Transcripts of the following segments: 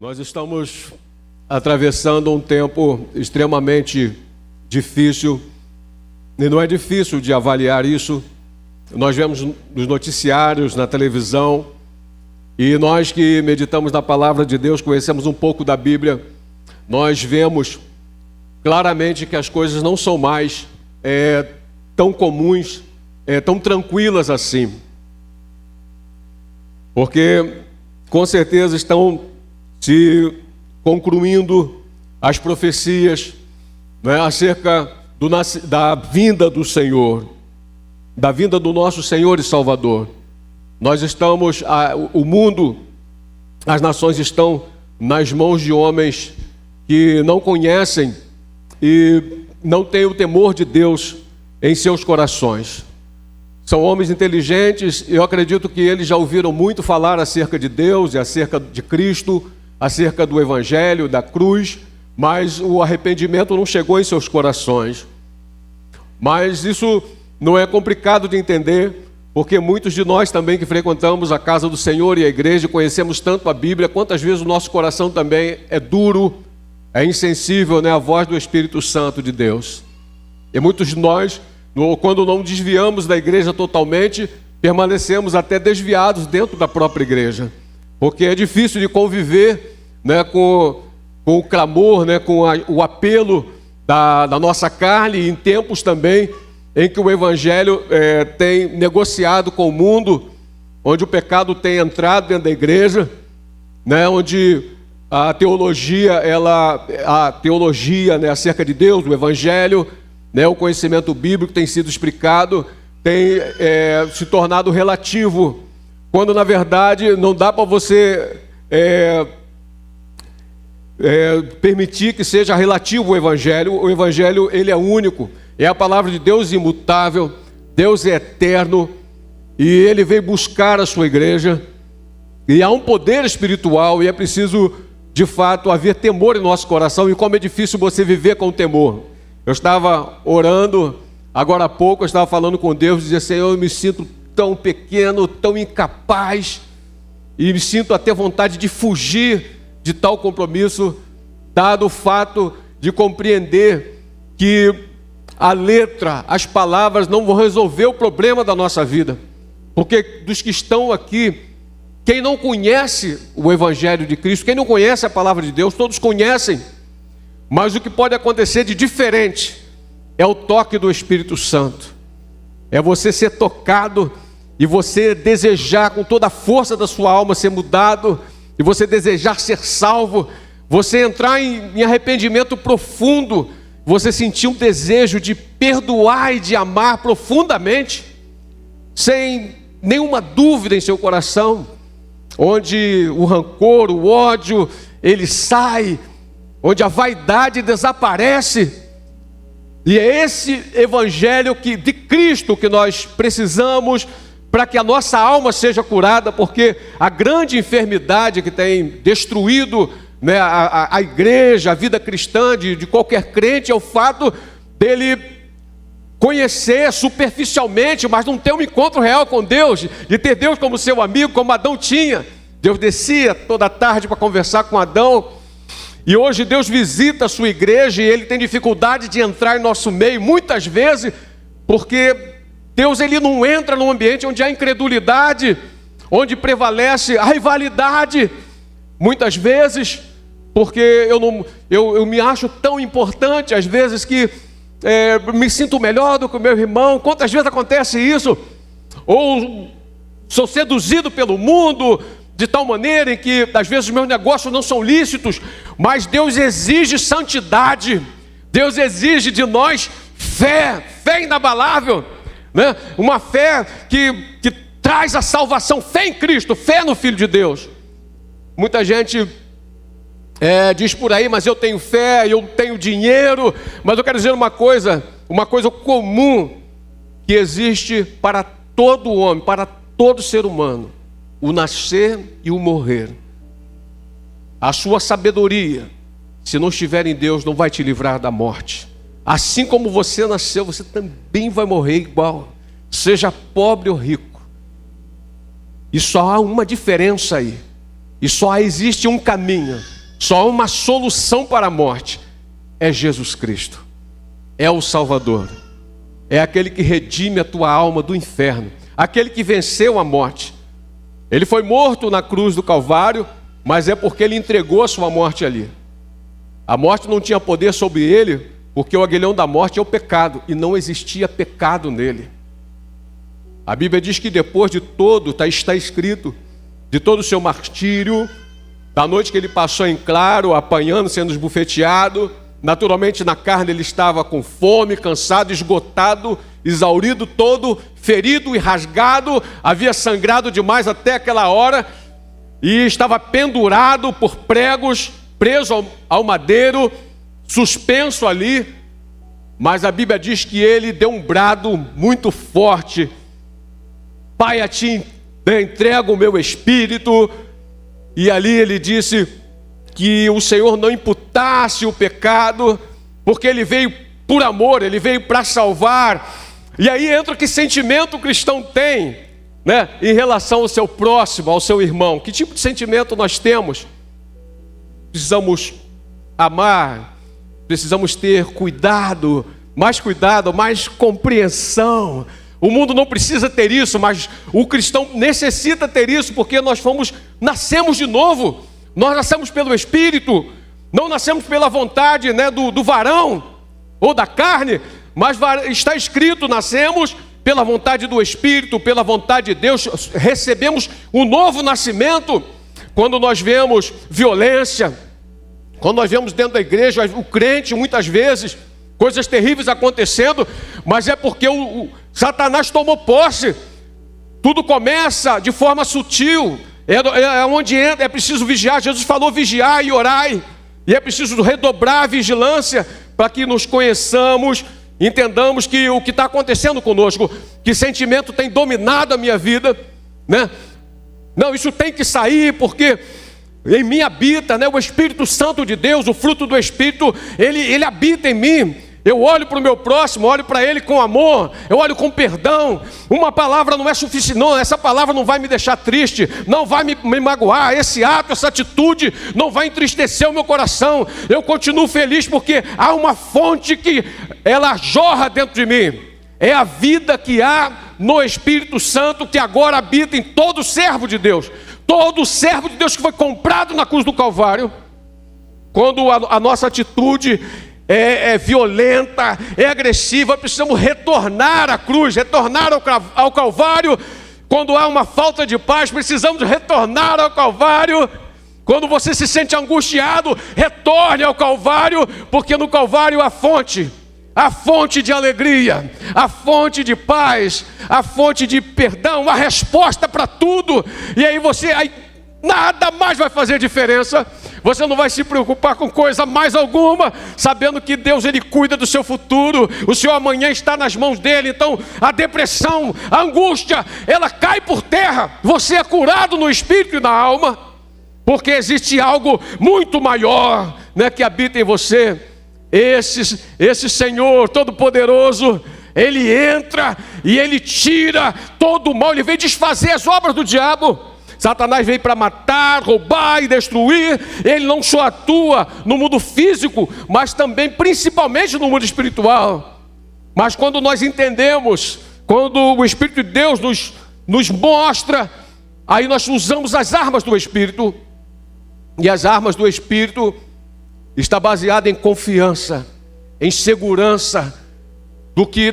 Nós estamos atravessando um tempo extremamente difícil, e não é difícil de avaliar isso. Nós vemos nos noticiários, na televisão, e nós que meditamos na palavra de Deus, conhecemos um pouco da Bíblia, nós vemos claramente que as coisas não são mais tão comuns, tão tranquilas assim. Porque com certeza estão se concluindo as profecias, né, acerca da vinda do Senhor, da vinda do nosso Senhor e Salvador. Nós estamos, o mundo, as nações estão nas mãos de homens que não conhecem e não têm o temor de Deus em seus corações. São homens inteligentes, eu acredito que eles já ouviram muito falar acerca de Deus e acerca de Cristo, acerca do Evangelho, da cruz, mas o arrependimento não chegou em seus corações. Mas isso não é complicado de entender, porque muitos de nós também que frequentamos a casa do Senhor e a igreja, conhecemos tanto a Bíblia, quantas vezes o nosso coração também é duro, é insensível, né, à voz do Espírito Santo de Deus. E muitos de nós, quando não desviamos da igreja totalmente, permanecemos até desviados dentro da própria igreja, porque é difícil de conviver, né, com o clamor, né, com o apelo da nossa carne, em tempos também em que o Evangelho tem negociado com o mundo, onde o pecado tem entrado dentro da igreja, né, onde a teologia, né, acerca de Deus, do Evangelho, né, o conhecimento bíblico tem sido explicado, tem se tornado relativo, quando na verdade não dá para você permitir que seja relativo o Evangelho. O Evangelho, ele é único, é a palavra de Deus imutável, Deus é eterno, e Ele veio buscar a sua igreja, e há um poder espiritual, e é preciso, de fato, haver temor em nosso coração, e como é difícil você viver com temor. Eu estava orando, agora há pouco, eu estava falando com Deus, e dizia: Senhor, eu me sinto tão pequeno, tão incapaz, e me sinto até vontade de fugir de tal compromisso, dado o fato de compreender que a letra, as palavras não vão resolver o problema da nossa vida, porque dos que estão aqui, quem não conhece o Evangelho de Cristo, quem não conhece a palavra de Deus, todos conhecem, mas o que pode acontecer de diferente é o toque do Espírito Santo, é você ser tocado e você desejar com toda a força da sua alma ser mudado, e você desejar ser salvo, você entrar em arrependimento profundo, você sentir um desejo de perdoar e de amar profundamente, sem nenhuma dúvida em seu coração, onde o rancor, o ódio, ele sai, onde a vaidade desaparece. E é esse Evangelho de Cristo que nós precisamos para que a nossa alma seja curada, porque a grande enfermidade que tem destruído, né, a igreja, a vida cristã de qualquer crente, é o fato dele conhecer superficialmente, mas não ter um encontro real com Deus, de ter Deus como seu amigo, como Adão tinha. Deus descia toda tarde para conversar com Adão, e hoje Deus visita a sua igreja, e Ele tem dificuldade de entrar em nosso meio, muitas vezes, porque Deus, Ele não entra num ambiente onde há incredulidade, onde prevalece a rivalidade, muitas vezes, porque eu me acho tão importante, às vezes, que me sinto melhor do que o meu irmão. Quantas vezes acontece isso? Ou sou seduzido pelo mundo, de tal maneira em que, às vezes, os meus negócios não são lícitos, mas Deus exige santidade, Deus exige de nós fé inabalável, né? Uma fé que traz a salvação, fé em Cristo, fé no Filho de Deus. Muita gente diz por aí: mas eu tenho fé, eu tenho dinheiro. Mas eu quero dizer uma coisa comum que existe para todo homem, para todo ser humano: o nascer e o morrer. A sua sabedoria, se não estiver em Deus, não vai te livrar da morte. Assim como você nasceu, você também vai morrer igual, seja pobre ou rico. E só há uma diferença aí, e só existe um caminho: Só há uma solução para a morte: é Jesus Cristo. É o Salvador. É aquele que redime a tua alma do inferno. Aquele que venceu a morte. Ele foi morto na cruz do Calvário, mas é porque ele entregou a sua morte ali. A morte não tinha poder sobre ele, porque o aguilhão da morte é o pecado, e não existia pecado nele. A Bíblia diz que depois de todo, está escrito, de todo o seu martírio, da noite que ele passou em claro, apanhando, sendo esbofeteado, naturalmente na carne ele estava com fome, cansado, esgotado, exaurido todo, ferido e rasgado, havia sangrado demais até aquela hora, e estava pendurado por pregos, preso ao madeiro, suspenso ali. Mas a Bíblia diz que ele deu um brado muito forte: Pai, a ti entrego o meu espírito. E ali ele disse que o Senhor não imputasse o pecado, porque ele veio por amor, ele veio para salvar. E aí entra que sentimento o cristão tem, né, em relação ao seu próximo, ao seu irmão. Que tipo de sentimento nós temos? Precisamos amar, precisamos ter cuidado, mais compreensão. O mundo não precisa ter isso, mas o cristão necessita ter isso, porque nascemos de novo. Nós nascemos pelo Espírito, não nascemos pela vontade, né, do varão ou da carne, mas está escrito: nascemos pela vontade do Espírito, pela vontade de Deus, recebemos um novo nascimento. Quando nós vemos violência, quando nós vemos dentro da igreja o crente, muitas vezes, coisas terríveis acontecendo, mas é porque o Satanás tomou posse. Tudo começa de forma sutil, é onde entra, é preciso vigiar. Jesus falou: vigiai e orai, e é preciso redobrar a vigilância para que nos conheçamos, entendamos que o que está acontecendo conosco, que sentimento tem dominado a minha vida, né? Não, isso tem que sair, porque em mim habita, né, o Espírito Santo de Deus, o fruto do Espírito, ele habita em mim. Eu olho para o meu próximo, olho para ele com amor, eu olho com perdão. Uma palavra não é suficiente, não, essa palavra não vai me deixar triste, não vai me magoar, esse ato, essa atitude não vai entristecer o meu coração. Eu continuo feliz porque há uma fonte que ela jorra dentro de mim. É a vida que há no Espírito Santo, que agora habita em todo servo de Deus. Todo servo de Deus que foi comprado na cruz do Calvário. Quando a nossa atitude é violenta, é agressiva, precisamos retornar à cruz, retornar ao Calvário. Quando há uma falta de paz, precisamos retornar ao Calvário. Quando você se sente angustiado, retorne ao Calvário, porque no Calvário há fonte de alegria, a fonte de paz, a fonte de perdão, a resposta para tudo. E aí nada mais vai fazer diferença. Você não vai se preocupar com coisa mais alguma, sabendo que Deus, ele cuida do seu futuro. O seu amanhã está nas mãos dele. Então a depressão, a angústia, ela cai por terra. Você é curado no espírito e na alma, porque existe algo muito maior, né, que habita em você. Esse Senhor Todo-Poderoso, ele entra e ele tira todo o mal. Ele vem desfazer as obras do diabo. Satanás veio para matar, roubar e destruir. Ele não só atua no mundo físico, mas também, principalmente, no mundo espiritual. Mas quando nós entendemos, quando o Espírito de Deus nos mostra, aí nós usamos as armas do Espírito. E as armas do Espírito está baseada em confiança, em segurança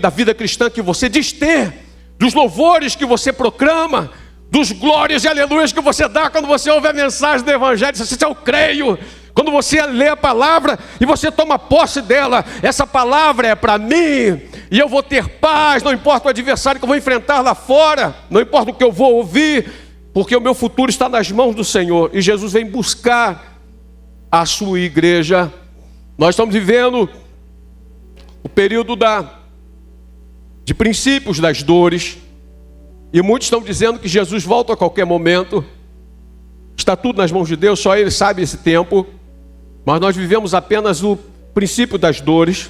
da vida cristã que você diz ter, dos louvores que você proclama, dos glórias e aleluias que você dá quando você ouve a mensagem do Evangelho. Você diz: eu creio. Quando você lê a palavra e você toma posse dela, essa palavra é para mim, e eu vou ter paz, não importa o adversário que eu vou enfrentar lá fora, não importa o que eu vou ouvir, porque o meu futuro está nas mãos do Senhor. E Jesus vem buscar a sua igreja. Nós estamos vivendo o período de princípios das dores, e muitos estão dizendo que Jesus volta a qualquer momento. Está tudo nas mãos de Deus, só Ele sabe esse tempo. Mas nós vivemos apenas o princípio das dores.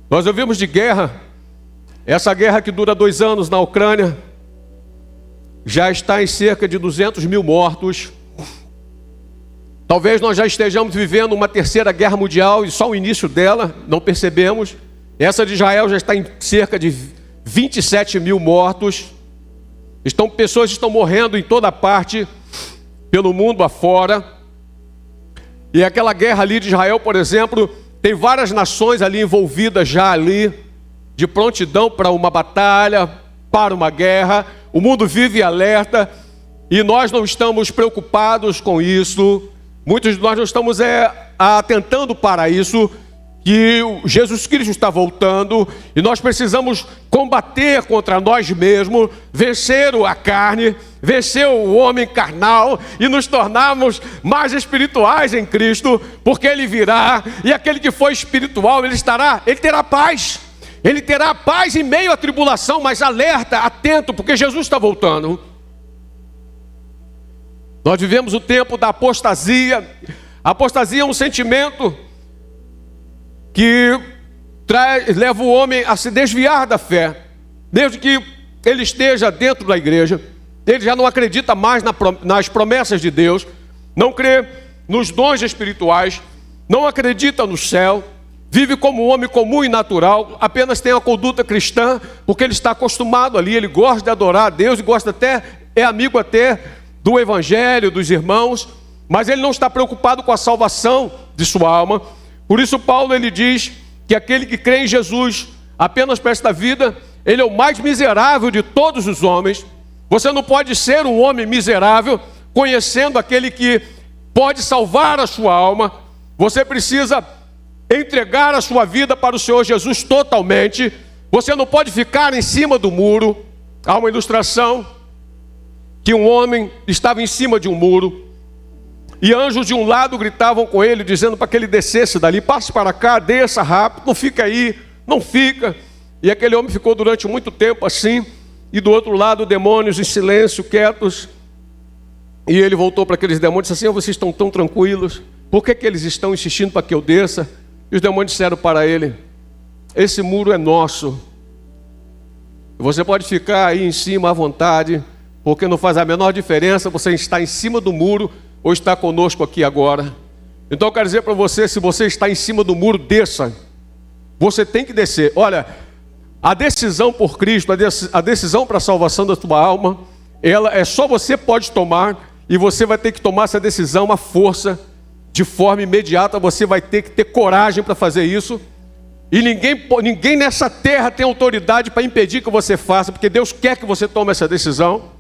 Nós ouvimos de guerra. Essa guerra que dura 2 anos na Ucrânia já está em cerca de 200 mil mortos. Talvez nós já estejamos vivendo uma terceira guerra mundial e só o início dela, não percebemos. Essa de Israel já está em cerca de 27 mil mortos. Pessoas estão morrendo em toda parte, pelo mundo afora. E aquela guerra ali de Israel, por exemplo, tem várias nações ali envolvidas já ali, de prontidão para uma batalha, para uma guerra. O mundo vive alerta e nós não estamos preocupados com isso. Muitos de nós não estamos atentando para isso, que Jesus Cristo está voltando e nós precisamos combater contra nós mesmos, vencer a carne, vencer o homem carnal e nos tornarmos mais espirituais em Cristo, porque Ele virá e aquele que for espiritual, ele terá paz. Ele terá paz em meio à tribulação, mas alerta, atento, porque Jesus está voltando. Nós vivemos o tempo da apostasia. A apostasia é um sentimento que leva o homem a se desviar da fé. Desde que ele esteja dentro da igreja, ele já não acredita mais nas promessas de Deus, não crê nos dons espirituais, não acredita no céu, vive como um homem comum e natural, apenas tem a conduta cristã, porque ele está acostumado ali, ele gosta de adorar a Deus, e gosta até, é amigo até do evangelho, dos irmãos, mas ele não está preocupado com a salvação de sua alma. Por isso Paulo ele diz que aquele que crê em Jesus apenas para esta vida, ele é o mais miserável de todos os homens. Você não pode ser um homem miserável conhecendo aquele que pode salvar a sua alma. Você precisa entregar a sua vida para o Senhor Jesus totalmente. Você não pode ficar em cima do muro. Há uma ilustração que um homem estava em cima de um muro e anjos de um lado gritavam com ele, dizendo para que ele descesse dali, passe para cá, desça rápido, não fica aí, não fica. E aquele homem ficou durante muito tempo assim, e do outro lado demônios em silêncio, quietos. E ele voltou para aqueles demônios e disse assim: vocês estão tão tranquilos, por que eles estão insistindo para que eu desça? E os demônios disseram para ele: esse muro é nosso, você pode ficar aí em cima à vontade, porque não faz a menor diferença você está em cima do muro ou está conosco aqui agora. Então eu quero dizer para você, se você está em cima do muro, desça. Você tem que descer. Olha, a decisão por Cristo, a decisão para a salvação da tua alma, ela é só você pode tomar, e você vai ter que tomar essa decisão à força, de forma imediata. Você vai ter que ter coragem para fazer isso. E ninguém nessa terra tem autoridade para impedir que você faça, porque Deus quer que você tome essa decisão.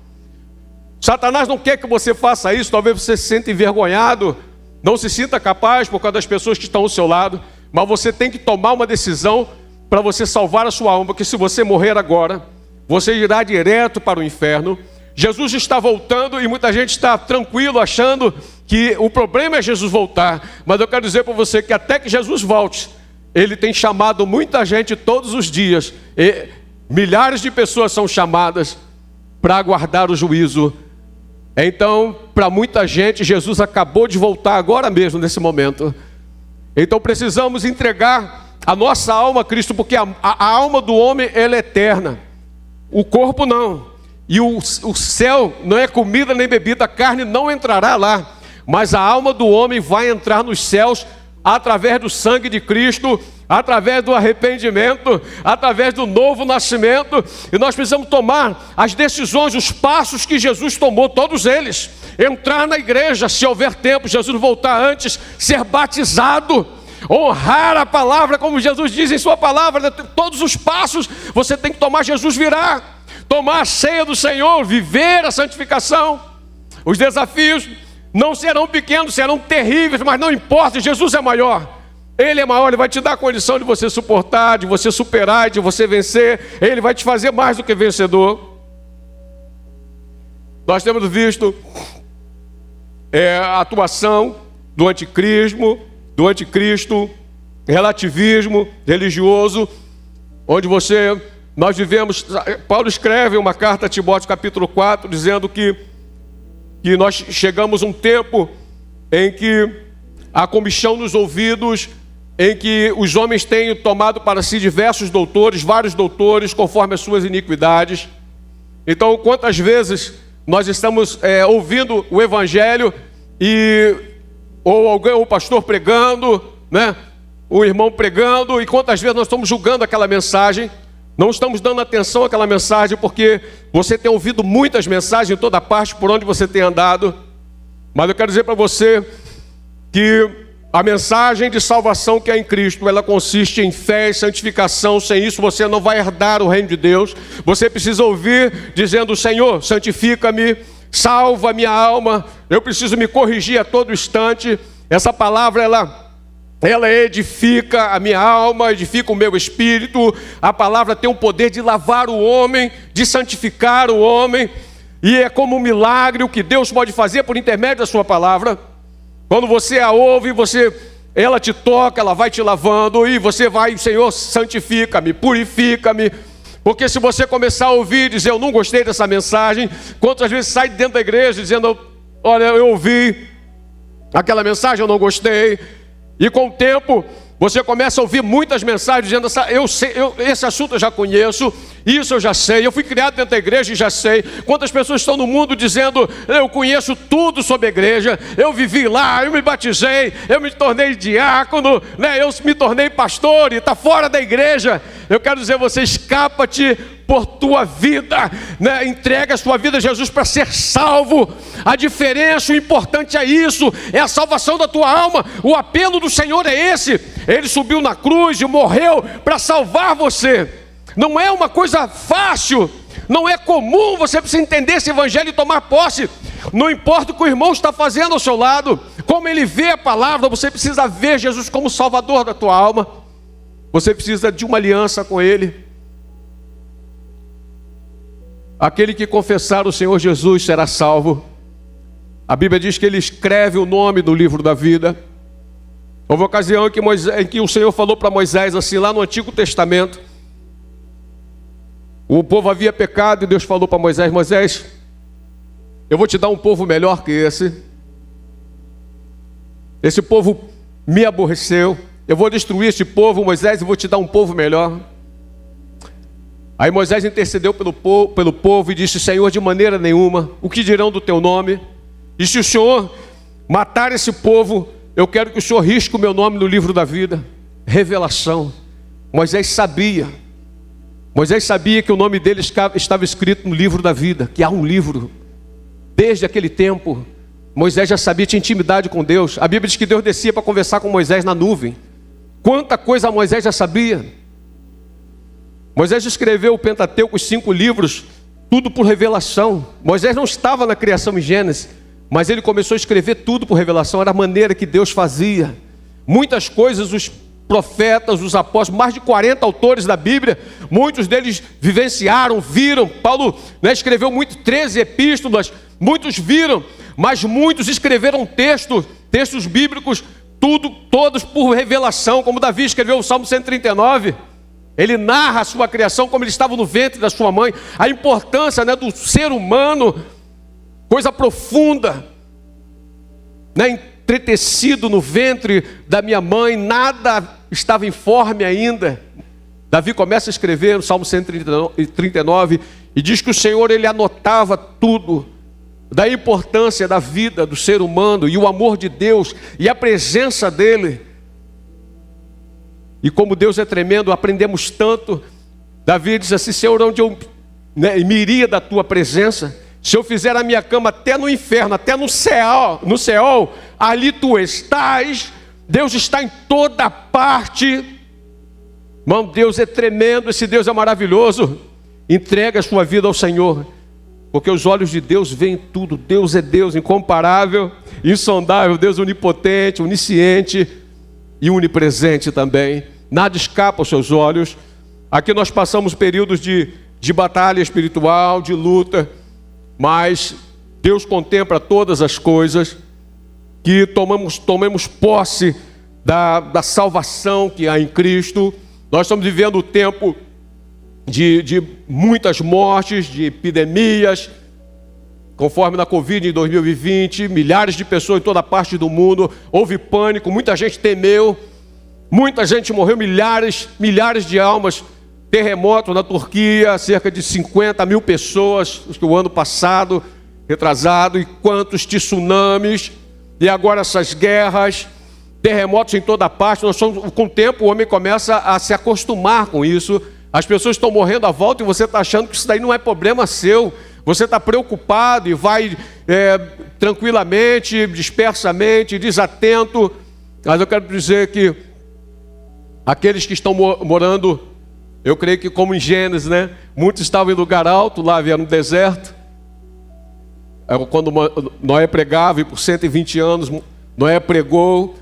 Satanás não quer que você faça isso. Talvez você se sinta envergonhado, não se sinta capaz por causa das pessoas que estão ao seu lado, mas você tem que tomar uma decisão para você salvar a sua alma, porque se você morrer agora, você irá direto para o inferno. Jesus está voltando e muita gente está tranquilo achando que o problema é Jesus voltar, mas eu quero dizer para você que até que Jesus volte, Ele tem chamado muita gente todos os dias, e milhares de pessoas são chamadas para aguardar o juízo. Então, para muita gente, Jesus acabou de voltar agora mesmo, nesse momento. Então precisamos entregar a nossa alma a Cristo, porque a alma do homem, ela é eterna, o corpo não. E o céu não é comida nem bebida, a carne não entrará lá, mas a alma do homem vai entrar nos céus através do sangue de Cristo, através do arrependimento, através do novo nascimento. E nós precisamos tomar as decisões, os passos que Jesus tomou, todos eles. Entrar na igreja, se houver tempo, Jesus voltar antes, ser batizado, honrar a palavra, como Jesus diz em sua palavra. Todos os passos você tem que tomar. Jesus virá, tomar a ceia do Senhor, viver a santificação. Os desafios não serão pequenos, serão terríveis, mas não importa, Jesus é maior. Ele é maior, Ele vai te dar a condição de você suportar, de você superar, de você vencer. Ele vai te fazer mais do que vencedor. Nós temos visto a atuação do anticristo, relativismo religioso, onde nós vivemos. Paulo escreve uma carta a Timóteo capítulo 4, dizendo que nós chegamos a um tempo em que há comichão nos ouvidos, em que os homens têm tomado para si diversos doutores, vários doutores, conforme as suas iniquidades. Então, quantas vezes nós estamos ouvindo o Evangelho e ou alguém, o pastor pregando, né? O irmão pregando, e quantas vezes nós estamos julgando aquela mensagem, não estamos dando atenção àquela mensagem, porque você tem ouvido muitas mensagens em toda parte, por onde você tem andado. Mas eu quero dizer para você que a mensagem de salvação que é em Cristo, ela consiste em fé e santificação. Sem isso você não vai herdar o reino de Deus. Você precisa ouvir dizendo: Senhor, santifica-me, salva a minha alma, eu preciso me corrigir a todo instante. Essa palavra, ela edifica a minha alma, edifica o meu espírito. A palavra tem o poder de lavar o homem, de santificar o homem. E é como um milagre o que Deus pode fazer por intermédio da sua palavra. Quando você a ouve, ela te toca, ela vai te lavando, e você vai: Senhor, santifica-me, purifica-me. Porque se você começar a ouvir e dizer: eu não gostei dessa mensagem, quantas vezes sai de dentro da igreja dizendo: olha, eu ouvi aquela mensagem, eu não gostei. E com o tempo, você começa a ouvir muitas mensagens dizendo: esse assunto eu já conheço, isso eu já sei, eu fui criado dentro da igreja e já sei. Quantas pessoas estão no mundo dizendo: eu conheço tudo sobre a igreja, eu vivi lá, eu me batizei, eu me tornei diácono, né? Eu me tornei pastor e está fora da igreja. Eu quero dizer: você escapa-te por tua vida, né? Entrega a sua vida a Jesus para ser salvo. A diferença, o importante é isso, é a salvação da tua alma. O apelo do Senhor é esse. Ele subiu na cruz e morreu para salvar você. Não é uma coisa fácil, não é comum. Você precisa entender esse evangelho e tomar posse. Não importa o que o irmão está fazendo ao seu lado, como ele vê a palavra, você precisa ver Jesus como salvador da tua alma. Você precisa de uma aliança com ele. Aquele que confessar o Senhor Jesus será salvo. A Bíblia diz que ele escreve o nome no livro da vida. Houve uma ocasião em que o Senhor falou para Moisés assim, lá no Antigo Testamento. O povo havia pecado e Deus falou para Moisés: Moisés, eu vou te dar um povo melhor que esse. Esse povo me aborreceu. Eu vou destruir este povo, Moisés, e vou te dar um povo melhor. Aí Moisés intercedeu pelo povo e disse: Senhor, de maneira nenhuma, o que dirão do teu nome? E se o Senhor matar esse povo, eu quero que o Senhor risque o meu nome no livro da vida. Revelação. Moisés sabia que o nome dele estava escrito no livro da vida, que há um livro. Desde aquele tempo, Moisés já sabia, tinha intimidade com Deus. A Bíblia diz que Deus descia para conversar com Moisés na nuvem. Quanta coisa Moisés já sabia. Moisés escreveu o Pentateuco, os 5 livros, tudo por revelação. Moisés não estava na criação em Gênesis, mas ele começou a escrever tudo por revelação. Era a maneira que Deus fazia. Muitas coisas os profetas, os apóstolos, mais de 40 autores da Bíblia, muitos deles vivenciaram, viram. Paulo, né, escreveu 13 epístolas, muitos viram, mas muitos escreveram textos bíblicos, todos por revelação, como Davi escreveu o Salmo 139. Ele narra a sua criação, como ele estava no ventre da sua mãe, a importância, né, do ser humano, coisa profunda, né, entretecido no ventre da minha mãe, nada estava informe ainda. Davi começa a escrever no Salmo 139 e diz que o Senhor, ele anotava tudo, da importância da vida do ser humano e o amor de Deus e a presença dele. E como Deus é tremendo, aprendemos tanto. Davi diz assim: Senhor, onde eu me iria da tua presença? Se eu fizer a minha cama até no inferno, até no céu, ali tu estás. Deus está em toda parte. Irmão, Deus é tremendo, esse Deus é maravilhoso. Entrega a sua vida ao Senhor, porque os olhos de Deus veem tudo. Deus é Deus incomparável, insondável, Deus onipotente, onisciente e onipresente também. Nada escapa aos seus olhos. Aqui nós passamos períodos de batalha espiritual, de luta, mas Deus contempla todas as coisas, que tomemos posse da salvação que há em Cristo. Nós estamos vivendo o tempo de muitas mortes, de epidemias, conforme na Covid em 2020, milhares de pessoas em toda parte do mundo, houve pânico, muita gente temeu, muita gente morreu, milhares de almas. Terremoto na Turquia, cerca de 50 mil pessoas, o ano passado, retrasado, e quantos tsunamis, e agora essas guerras, terremotos em toda parte. Com o tempo o homem começa a se acostumar com isso. As pessoas estão morrendo à volta e você está achando que isso daí não é problema seu. Você está preocupado e vai tranquilamente, dispersamente, desatento. Mas eu quero dizer que aqueles que estão morando, eu creio que como em Gênesis, né? Muitos estavam em lugar alto, lá havia no deserto. Quando Noé pregava, e por 120 anos Noé pregou,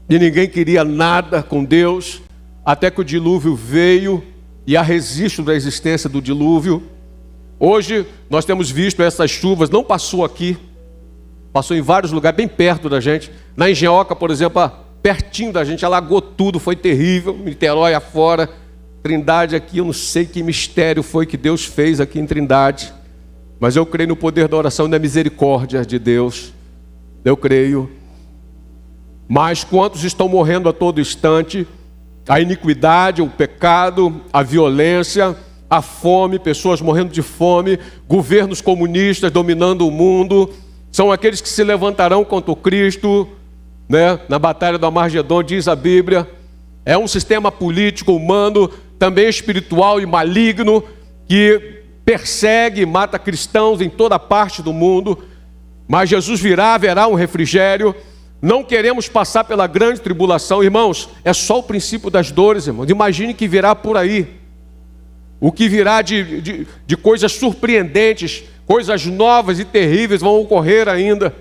e ninguém queria nada com Deus, até que o dilúvio veio, e há registro da existência do dilúvio. Hoje nós temos visto essas chuvas, não passou aqui, passou em vários lugares, bem perto da gente. Na Engenhoca, por exemplo, pertinho da gente, alagou tudo, foi terrível. Niterói afora, Trindade aqui, eu não sei que mistério foi que Deus fez aqui em Trindade, mas eu creio no poder da oração e da misericórdia de Deus, eu creio. Mas quantos estão morrendo a todo instante? A iniquidade, o pecado, a violência, a fome, pessoas morrendo de fome, governos comunistas dominando o mundo, são aqueles que se levantarão contra o Cristo, né? Na batalha do Armagedon, diz a Bíblia. É um sistema político, humano, também espiritual e maligno, que persegue e mata cristãos em toda parte do mundo. Mas Jesus virá, haverá um refrigério. Não queremos passar pela grande tribulação, irmãos. É só o princípio das dores, irmãos. Imagine que virá por aí. O que virá de coisas surpreendentes, coisas novas e terríveis vão ocorrer ainda.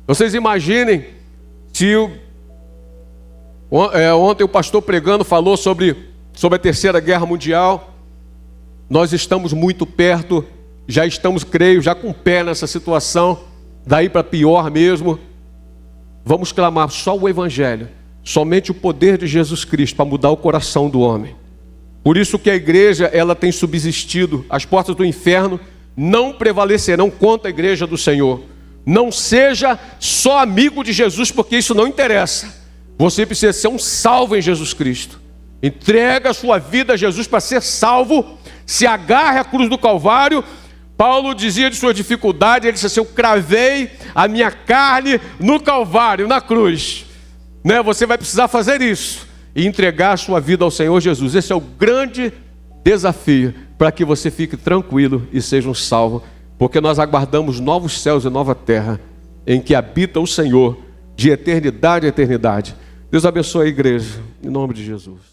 Vocês imaginem se ontem o pastor pregando falou sobre a Terceira Guerra Mundial. Nós estamos muito perto, já estamos, creio, já com o pé nessa situação, daí para pior mesmo. Vamos clamar só o Evangelho, somente o poder de Jesus Cristo para mudar o coração do homem. Por isso que a igreja, ela tem subsistido. As portas do inferno não prevalecerão contra a igreja do Senhor. Não seja só amigo de Jesus, porque isso não interessa. Você precisa ser um salvo em Jesus Cristo. Entrega a sua vida a Jesus para ser salvo. Se agarre à cruz do Calvário. Paulo dizia de sua dificuldade, ele disse assim: eu cravei a minha carne no Calvário, na cruz. Né? Você vai precisar fazer isso e entregar a sua vida ao Senhor Jesus. Esse é o grande desafio para que você fique tranquilo e seja um salvo, porque nós aguardamos novos céus e nova terra em que habita o Senhor de eternidade a eternidade. Deus abençoe a igreja, em nome de Jesus.